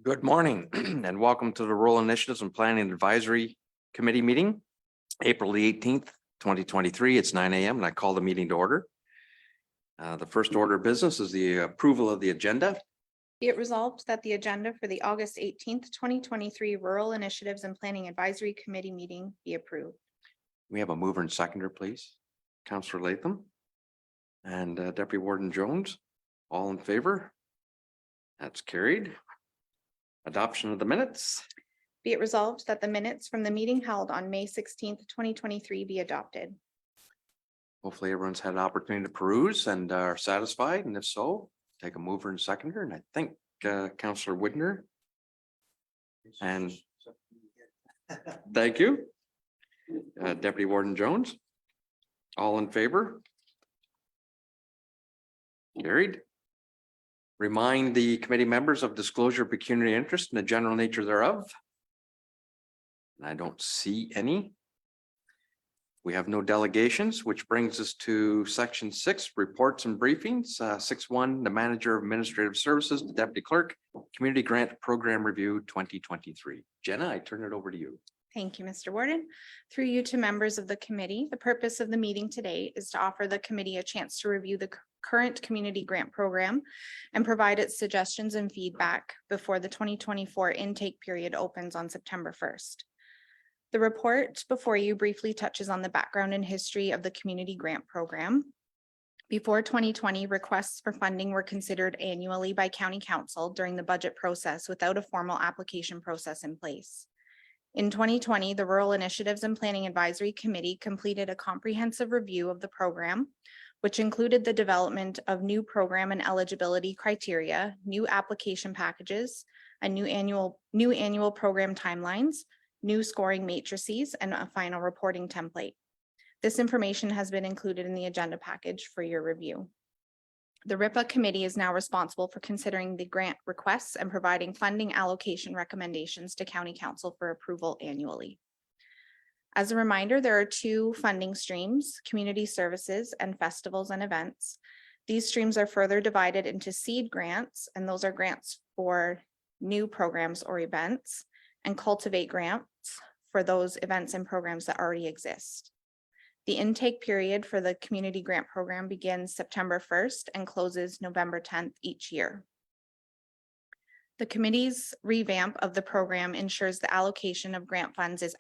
Good morning and welcome to the Rural Initiatives and Planning Advisory Committee meeting, April the 18th, 2023. It's 9 a.m. and I call the meeting to order. The first order of business is the approval of the agenda. Be it resolved that the agenda for the August 18th, 2023 Rural Initiatives and Planning Advisory Committee meeting be approved. We have a mover and seconder, please. Councillor Latham and Deputy Warden Jones, all in favor? That's carried. Adoption of the minutes. Be it resolved that the minutes from the meeting held on May 16th, 2023 be adopted. Hopefully everyone's had an opportunity to peruse and are satisfied, and if so, take a mover and seconder, and I think Councillor Widner. And thank you. Deputy Warden Jones. All in favor? Carried. Remind the committee members of disclosure of pecuniary interest and the general nature thereof. And I don't see any. We have no delegations, which brings us to section 6, reports and briefings. 6.1, the manager of administrative services, the deputy clerk, community grant program review 2023. Jenna, I turn it over to you. Thank you, Mr. Warden. Through you to members of the committee, the purpose of the meeting today is to offer the committee a chance to review the current community grant program and provide its suggestions and feedback before the 2024 intake period opens on September 1st. The report before you briefly touches on the background and history of the community grant program. Before 2020, requests for funding were considered annually by County Council during the budget process without a formal application process in place. In 2020, the Rural Initiatives and Planning Advisory Committee completed a comprehensive review of the program, which included the development of new program and eligibility criteria, new application packages, a new annual program timelines, new scoring matrices, and a final reporting template. This information has been included in the agenda package for your review. The RIPA committee is now responsible for considering the grant requests and providing funding allocation recommendations to County Council for approval annually. As a reminder, there are two funding streams, community services and festivals and events. These streams are further divided into seed grants, and those are grants for new programs or events, and cultivate grants for those events and programs that already exist. The intake period for the community grant program begins September 1st and closes November 10th each year. The committee's revamp of the program ensures the allocation of grant funds is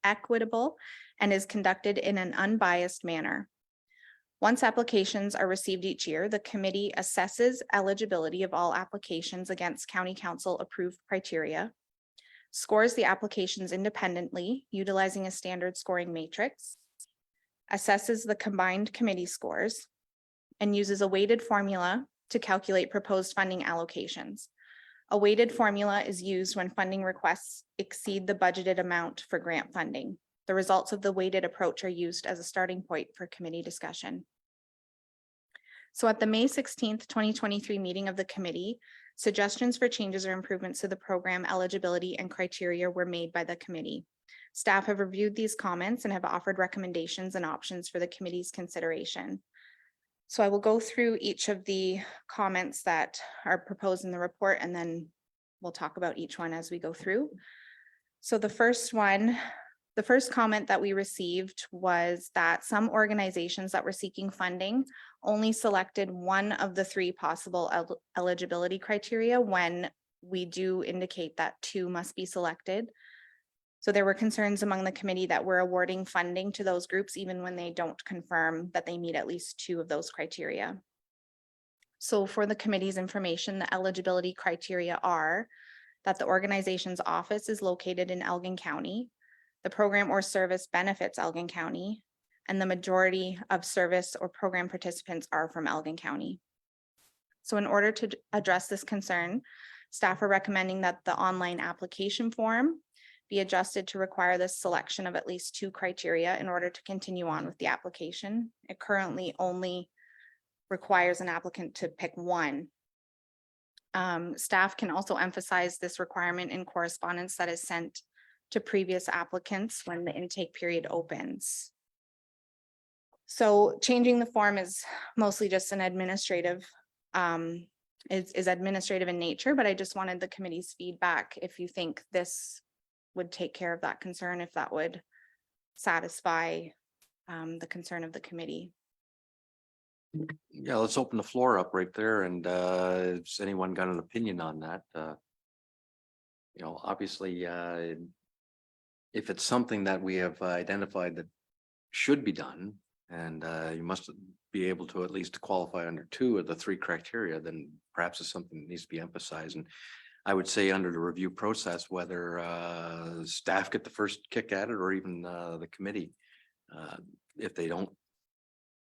equitable and is conducted in an unbiased manner. Once applications are received each year, the committee assesses eligibility of all applications against County Council approved criteria, scores the applications independently utilizing a standard scoring matrix, assesses the combined committee scores, and uses a weighted formula to calculate proposed funding allocations. A weighted formula is used when funding requests exceed the budgeted amount for grant funding. The results of the weighted approach are used as a starting point for committee discussion. So at the May 16th, 2023 meeting of the committee, suggestions for changes or improvements to the program eligibility and criteria were made by the committee. Staff have reviewed these comments and have offered recommendations and options for the committee's consideration. So I will go through each of the comments that are proposed in the report, and then we'll talk about each one as we go through. So the first comment that we received was that some organizations that were seeking funding only selected one of the three possible eligibility criteria when we do indicate that two must be selected. So there were concerns among the committee that we're awarding funding to those groups even when they don't confirm that they meet at least two of those criteria. So for the committee's information, the eligibility criteria are that the organization's office is located in Elgin County, the program or service benefits Elgin County, and the majority of service or program participants are from Elgin County. So in order to address this concern, staff are recommending that the online application form be adjusted to require the selection of at least two criteria in order to continue on with the application. It currently only requires an applicant to pick one. Staff can also emphasize this requirement in correspondence that is sent to previous applicants when the intake period opens. So changing the form is mostly just an administrative is administrative in nature, but I just wanted the committee's feedback if you think this would take care of that concern, if that would satisfy the concern of the committee. Yeah, let's open the floor up right there and has anyone got an opinion on that? You know, obviously, if it's something that we have identified that should be done, and you must be able to at least qualify under 2 of the 3 criteria, then perhaps it's something that needs to be emphasized. And I would say under the review process, whether staff get the first kick at it or even the committee, if they don't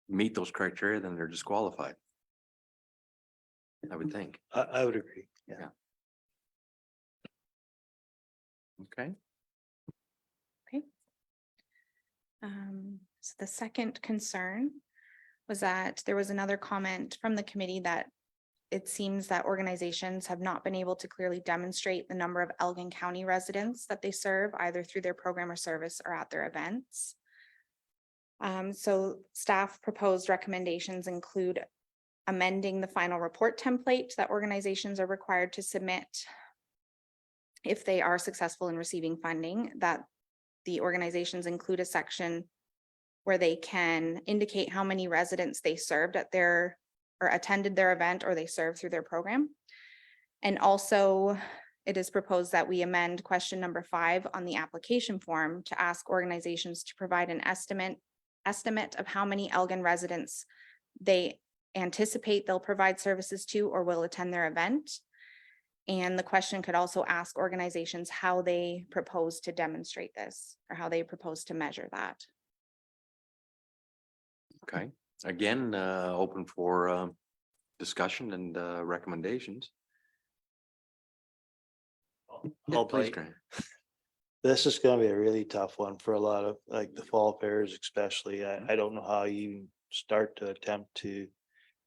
meet those criteria, then they're disqualified. I would think. I would agree. Yeah. Okay. So the second concern was that there was another comment from the committee that it seems that organizations have not been able to clearly demonstrate the number of Elgin County residents that they serve, either through their program or service or at their events. So staff proposed recommendations include amending the final report template that organizations are required to submit if they are successful in receiving funding, that the organizations include a section where they can indicate how many residents they served at their or attended their event or they served through their program. And also it is proposed that we amend question number 5 on the application form to ask organizations to provide an estimate of how many Elgin residents they anticipate they'll provide services to or will attend their event. And the question could also ask organizations how they propose to demonstrate this or how they propose to measure that. Okay, again, open for discussion and recommendations. Yeah, I'll please, bite. Grant. This is gonna be a really tough one for a lot of, like, the fall fairs especially. I don't know how you even start to attempt to.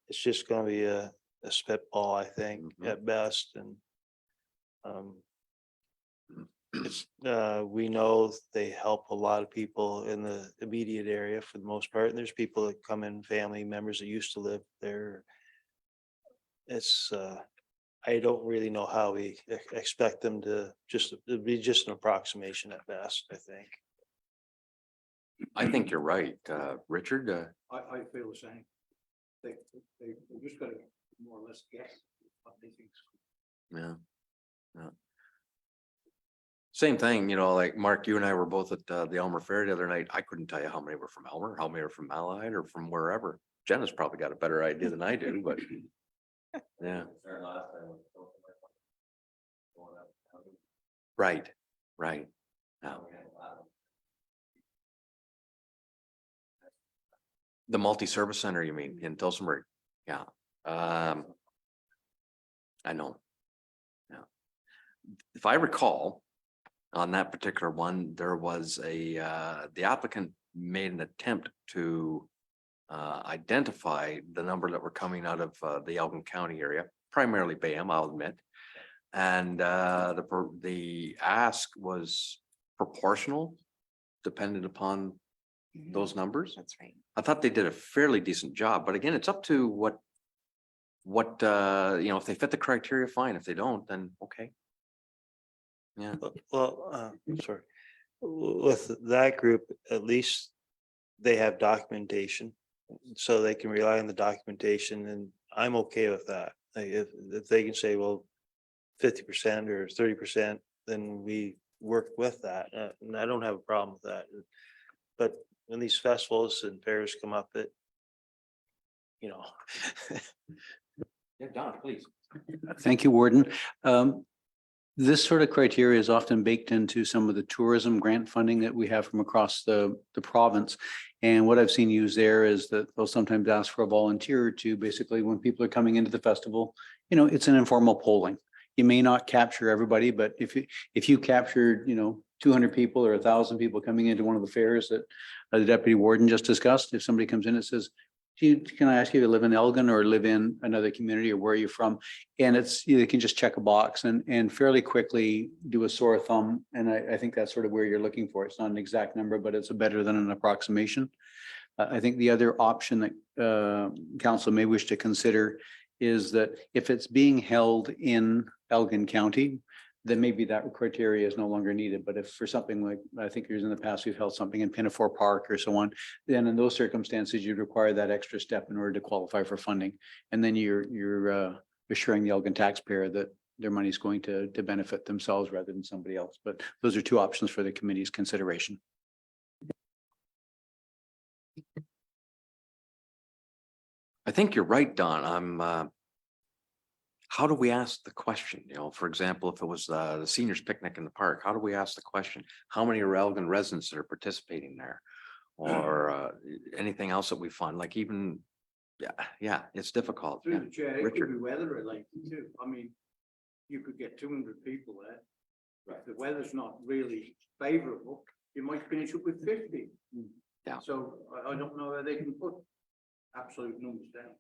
It's just gonna be a spitball, I think, Mhm. at best, and it's, we know they help a lot of people in the immediate area for the most part, and there's people that come in, family members that used to live there. It's, I don't really know how we expect them to it'd be just an approximation at best, I think. I think you're right, Richard. I feel the same. They just gotta more or less guess what they think. Yeah. Yeah. Same thing, you know, like Mark, you and I were both at the Elmer Fair the other night. I couldn't tell you how many were from Elmer, how many were from Allied or from wherever. Jenna's probably got a better idea than I do, but yeah. Right, right. Now. The multi-service center, you mean, in Tillsonburg? Yeah. I know. Yeah. If I recall, on that particular one, there was the applicant made an attempt to identify the number that were coming out of the Elgin County area, primarily Bayham, I'll admit. And the ask was proportional, dependent upon those numbers. That's right. I thought they did a fairly decent job, but again, it's up to what you know, if they fit the criteria, fine. If they don't, then okay. Yeah. Well, sorry, with that group, at least they have documentation. So they can rely on the documentation, and I'm okay with that. Like, if they can say, well, 50% or 30%, then we work with that, and I don't have a problem with that. But when these festivals and fairs come up, it, you know. Yeah, Don, please. Thank you, Warden. This sort of criteria is often baked into some of the tourism grant funding that we have from across the province. And what I've seen used there is that they'll sometimes ask for a volunteer to basically, when people are coming into the festival, you know, it's an informal polling. You may not capture everybody, but if you captured, you know, 200 people or 1,000 people coming into one of the fairs that the deputy warden just discussed, if somebody comes in and says, can I ask you to live in Elgin or live in another community, or where are you from? And it's, you can just check a box and fairly quickly do a sore thumb. And I think that's sort of where you're looking for. It's not an exact number, but it's better than an approximation. I think the other option that council may wish to consider is that if it's being held in Elgin County, then maybe that criteria is no longer needed. But if for something like, I think years in the past, we've held something in Pinafore Park or so on, then in those circumstances, you'd require that extra step in order to qualify for funding. And then you're assuring the Elgin taxpayer that their money is going to benefit themselves rather than somebody else. But those are two options for the committee's consideration. I think you're right, Don. How do we ask the question? You know, for example, if it was the seniors picnic in the park, how do we ask the question? How many are Elgin residents that are participating there? Or anything else that we fund, like even, yeah, it's difficult. Through Yeah. the chair, it Richard. could be weather related too. I mean, you could get 200 people there. If the weather's not really favorable, you might finish up with 50. Yeah. So I don't know whether they can put absolute numbers down.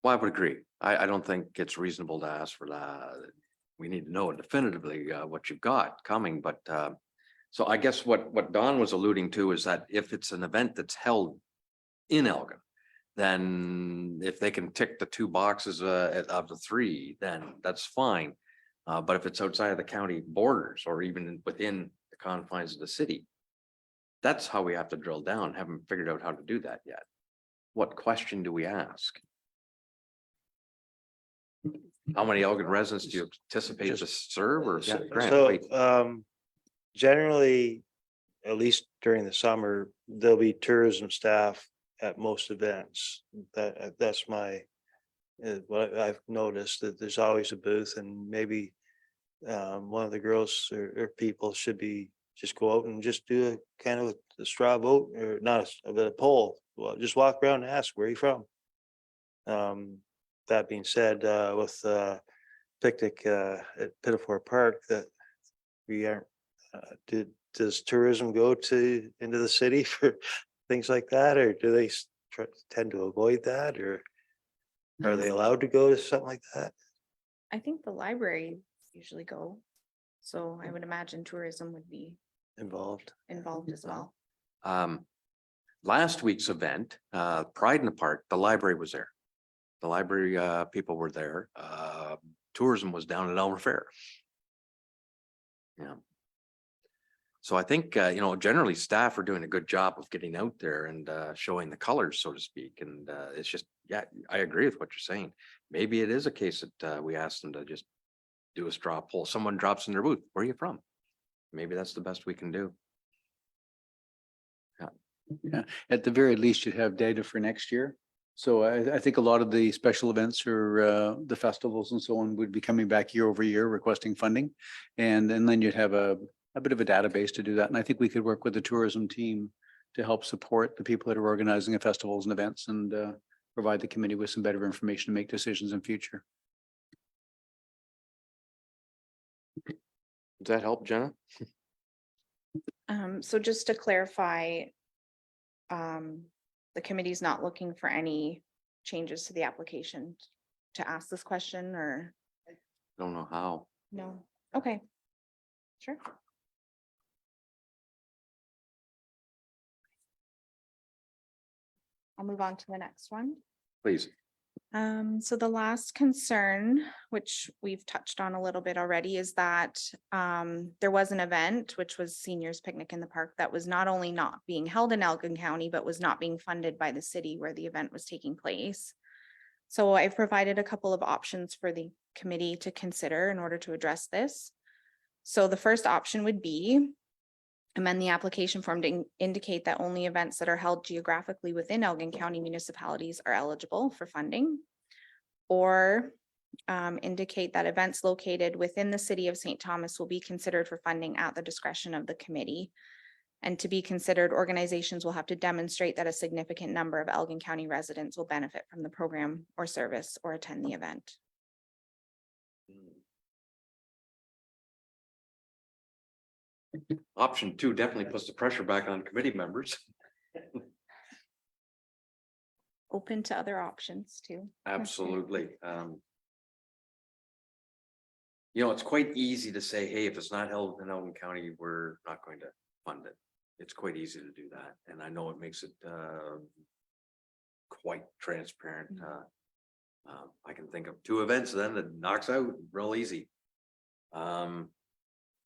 Well, I would agree. I don't think it's reasonable to ask for that. We need to know definitively what you've got coming, but so I guess what Don was alluding to is that if it's an event that's held in Elgin, then if they can tick the two boxes of the three, then that's fine. But if it's outside of the county borders or even within the confines of the city, that's how we have to drill down. Haven't figured out how to do that yet. What question do we ask? How many Elgin residents do you anticipate to serve or? Yeah, Grant, wait. So, generally, at least during the summer, there'll be tourism staff at most events. That's my, what I've noticed, that there's always a booth, and maybe one of the girls or people should be, just go out and just do a kind of a straw vote, or not a poll. Well, just walk around and ask, where are you from? That being said, with picnic at Pinafore Park, that we aren't, does tourism go into the city for things like that, or do they tend to avoid that, or are they allowed to go to something like that? I think the library usually go. So I would imagine tourism would be Involved? involved as well. Last week's event, Pride in the Park, the library was there. The library people were there. Tourism was down at Elmer Fair. Yeah. So I think, generally staff are doing a good job of getting out there and showing the colors, so to speak. And it's just, yeah, I agree with what you're saying. Maybe it is a case that we ask them to just do a straw poll. Someone drops in their booth. Where are you from? Maybe that's the best we can do. Yeah, at the very least, you'd have data for next year. So I think a lot of the special events or the festivals and so on would be coming back year over year requesting funding. And then you'd have a bit of a database to do that. And I think we could work with the tourism team to help support the people that are organizing the festivals and events, and provide the committee with some better information to make decisions in future. Does that help, Jenna? So just to clarify, the committee's not looking for any changes to the application to ask this question, or Don't know how. no? Okay. Sure. I'll move on to the next one. Please. So the last concern, which we've touched on a little bit already, is that there was an event, which was Seniors Picnic in the Park, that was not only not being held in Elgin County, but was not being funded by the city where the event was taking place. So I've provided a couple of options for the committee to consider in order to address this. So the first option would be amend the application form to indicate that only events that are held geographically within Elgin County municipalities are eligible for funding. Or indicate that events located within the city of St. Thomas will be considered for funding at the discretion of the committee. And to be considered, organizations will have to demonstrate that a significant number of Elgin County residents will benefit from the program or service or attend the event. Option 2 definitely puts the pressure back on committee members. Open to other options too. Absolutely. It's quite easy to say, hey, if it's not held in Elgin County, we're not going to fund it. It's quite easy to do that. And I know it makes it quite transparent. I can think of 2 events then that knocks out real easy.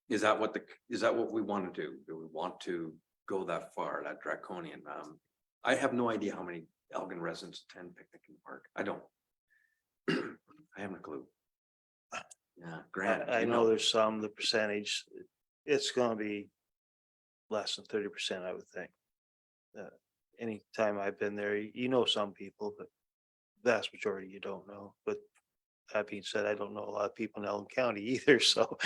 Is that what we want to do? Do we want to go that far, that draconian? I have no idea how many Elgin residents attend Picnic in the Park. I don't. I haven't a clue. Yeah, Grant. I you know there's some, the percentage, it's gonna be less than 30%, I would think. Anytime I've been there, you know some people, but vast majority you don't know. But that being said, I don't know a lot of people in Elgin County either, so.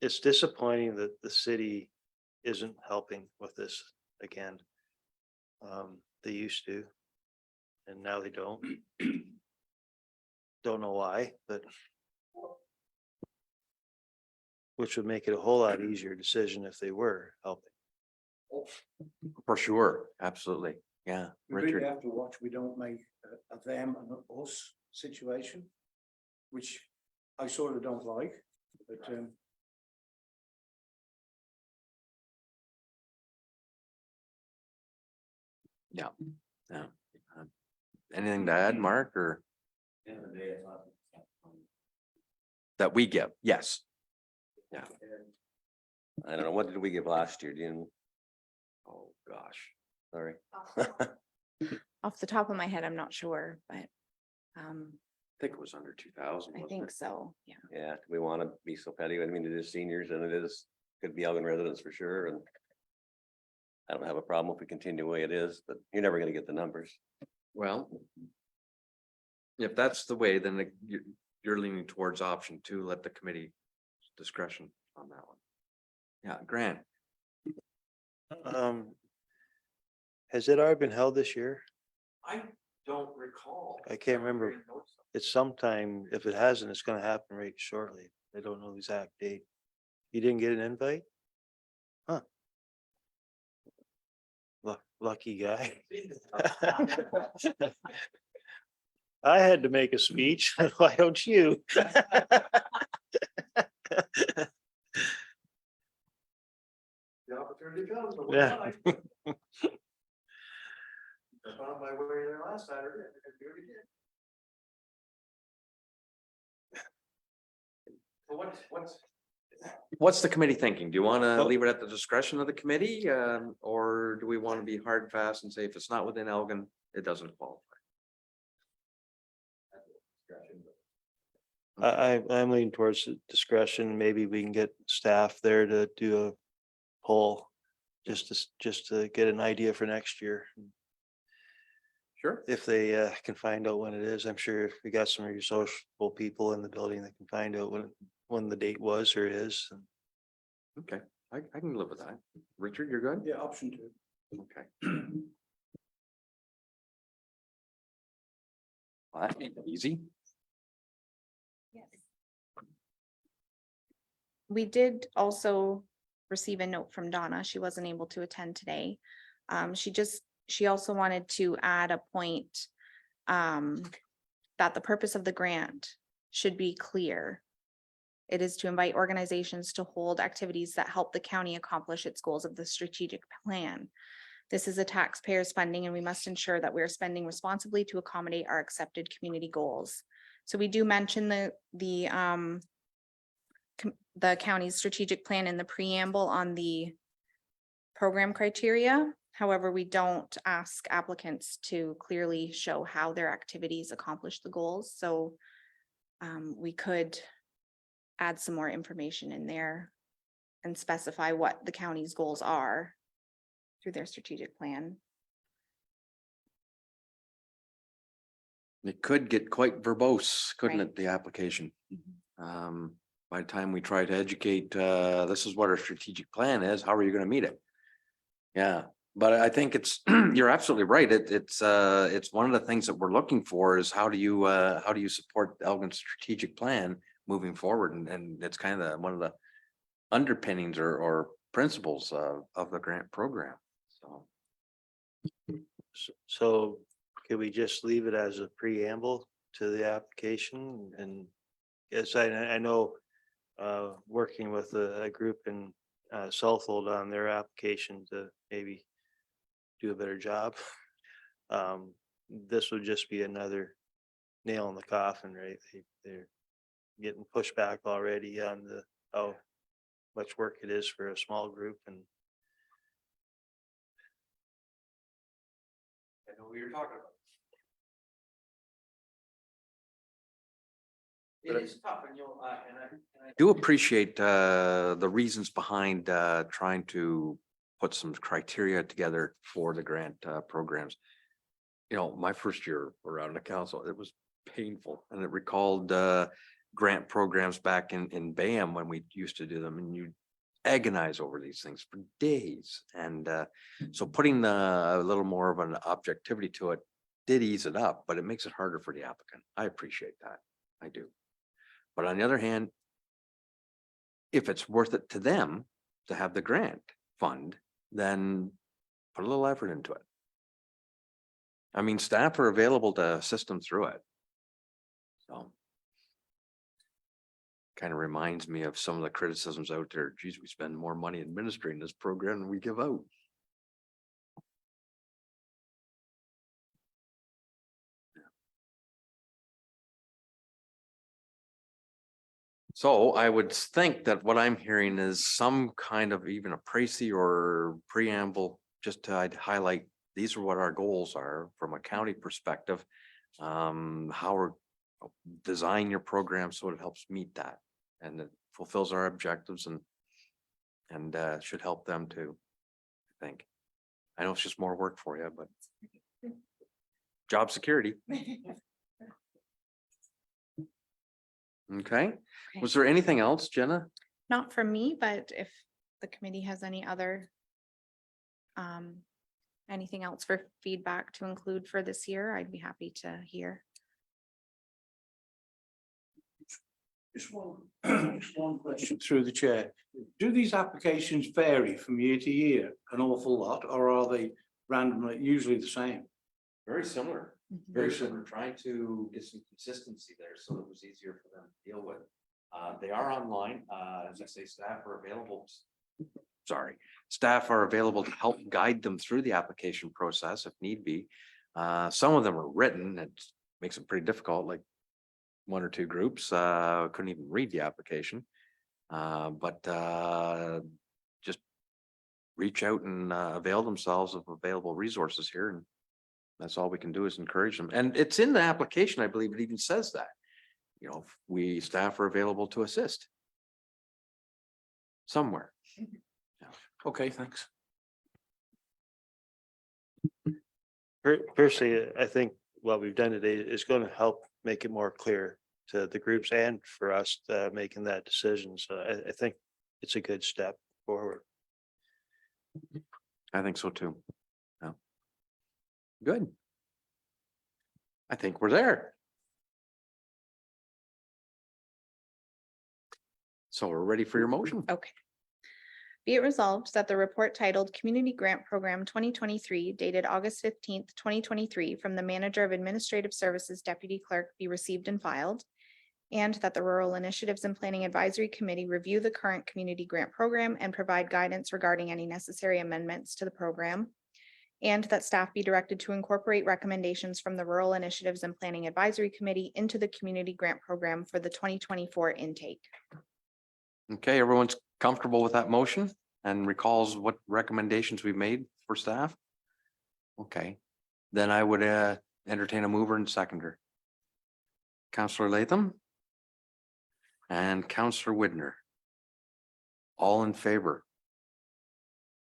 It's disappointing that the city isn't helping with this again. They used to, and now they don't. Don't know why, but which would make it a whole lot easier decision if they were helping. For sure, absolutely. Yeah, We really Richard. have to watch we don't make a them and a us situation, which I sort of don't like, but Yeah. Anything to add, Mark, or that we give? Yes. I don't know, what did we give last year? Do you, Oh, gosh. sorry. Off the top of my head, I'm not sure, but I think it was under 2,000. I wasn't think it? so, yeah. Yeah, we want to be so petty. I mean, it is seniors and it is, could be Elgin residents for sure, and I don't have a problem if we continue the way it is, but you're never gonna get the numbers. Well. If that's the way, then you're leaning towards option 2, let the committee discretion on that one. Yeah, Grant. Has it already been held this year? I don't recall. I can't remember. It's sometime, if it hasn't, it's gonna happen right shortly. I don't know the exact date. You didn't get an invite? Huh. Lucky guy. I had to make a speech. Why don't you? The opportunity comes, but Yeah. I found my way there last Saturday. What's the committee thinking? Do you want to Well- leave it at the discretion of the committee? Or do we want to be hard and fast and say if it's not within Elgin, it doesn't qualify? I'm leaning towards discretion. Maybe we can get staff there to do a poll. Just to get an idea for next year. Sure. If they can find out when it is. I'm sure if we got some of your social people in the building that can find out when the date was or is. Okay, I can live with that. Richard, you're good? yeah, option 2. Okay. Well, that made it easy. Yes. We did also receive a note from Donna. She wasn't able to attend today. She also wanted to add a point that the purpose of the grant should be clear. It is to invite organizations to hold activities that help the county accomplish its goals of the strategic plan. This is a taxpayer's funding and we must ensure that we are spending responsibly to accommodate our accepted community goals. So we do mention the county's strategic plan in the preamble on the program criteria. However, we don't ask applicants to clearly show how their activities accomplish the goals. So we could add some more information in there and specify what the county's goals are through their strategic plan. It could get quite verbose, couldn't Right. it, the application? By the time we try to educate, this is what our strategic plan is, how are you gonna meet it? Yeah, but I think it's, you're absolutely right. It's one of the things that we're looking for is how do you support Elgin's strategic plan moving forward? And it's kind of one of the underpinnings or principles of the grant program, so. So could we just leave it as a preamble to the application? And yes, I know working with a group in Southwold on their application to maybe do a better job. this would just be another nail in the coffin, right? They're getting pushback already on how much work it is for a small group and I know what you're talking about. It is tough and you'll, and I do appreciate, the reasons behind, trying to put some criteria together for the grant, programs. You know, my first year around the council, it was painful and it recalled, grant programs back in Bayham when we used to do them and you agonize over these things for days. And, so putting a little more of an objectivity to it did ease it up, but it makes it harder for the applicant. I appreciate that. I do. But on the other hand, if it's worth it to them to have the grant fund, then put a little effort into it. I mean, staff are available to assist them through it. So. Kind of reminds me of some of the criticisms out there. Geez, we spend more money administering this program than we give out. So I would think that what I'm hearing is some kind of even a précis or preamble, just to highlight, these are what our goals are from a county perspective. How we're design your program so it helps meet that and it fulfills our objectives and should help them too, I think. I know it's just more work for you, but job security. Okay, was there anything else, Jenna? Not from me, but if the committee has any other anything else for feedback to include for this year, I'd be happy to hear. Just one question through the chair. Do these applications vary from year to year an awful lot, or are they randomly usually the same? Very similar. Very similar, trying to get some consistency there, so it was easier for them to deal with. They are online, as I say, staff are available. Staff are available to help guide them through the application process if need be. Some of them are written, it makes it pretty difficult, like one or two groups, couldn't even read the application. But just reach out and avail themselves of available resources here, and that's all we can do is encourage them. And it's in the application, I believe it even says that, you know, staff are available to assist somewhere. Okay, thanks. personally, I think what we've done today is going to help make it more clear to the groups and for us making that decision. So I think it's a good step forward. I think so too. Yeah. Good. I think we're there. So we're ready for your motion. Okay. Be it resolved that the report titled Community Grant Program 2023 dated August 15th, 2023 from the Manager of Administrative Services Deputy Clerk be received and filed. And that the Rural Initiatives and Planning Advisory Committee review the current community grant program and provide guidance regarding any necessary amendments to the program. And that staff be directed to incorporate recommendations from the Rural Initiatives and Planning Advisory Committee into the community grant program for the 2024 intake. Okay, everyone's comfortable with that motion and recalls what recommendations we've made for staff? Okay, then I would entertain a mover and seconder. Counselor Latham and Counselor Widner. All in favor?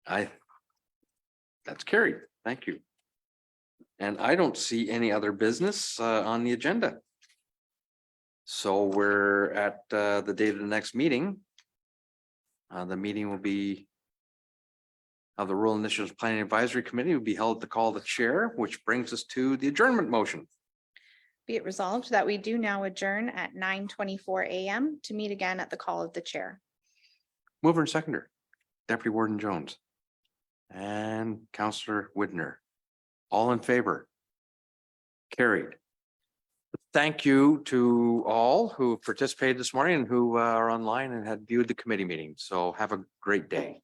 That's carried. Thank you. And I don't see any other business on the agenda. So we're at the date of the next meeting. The meeting will be of the Rural Initiatives Planning Advisory Committee will be held at the call of the chair, which brings us to the adjournment motion. Be it resolved that we do now adjourn at 9:24 a.m. to meet again at the call of the chair. Mover and seconder, Deputy Warden Jones and Counselor Widner. All in favor? Carried. Thank you to all who participated this morning and who are online and had viewed the committee meeting. So have a great day.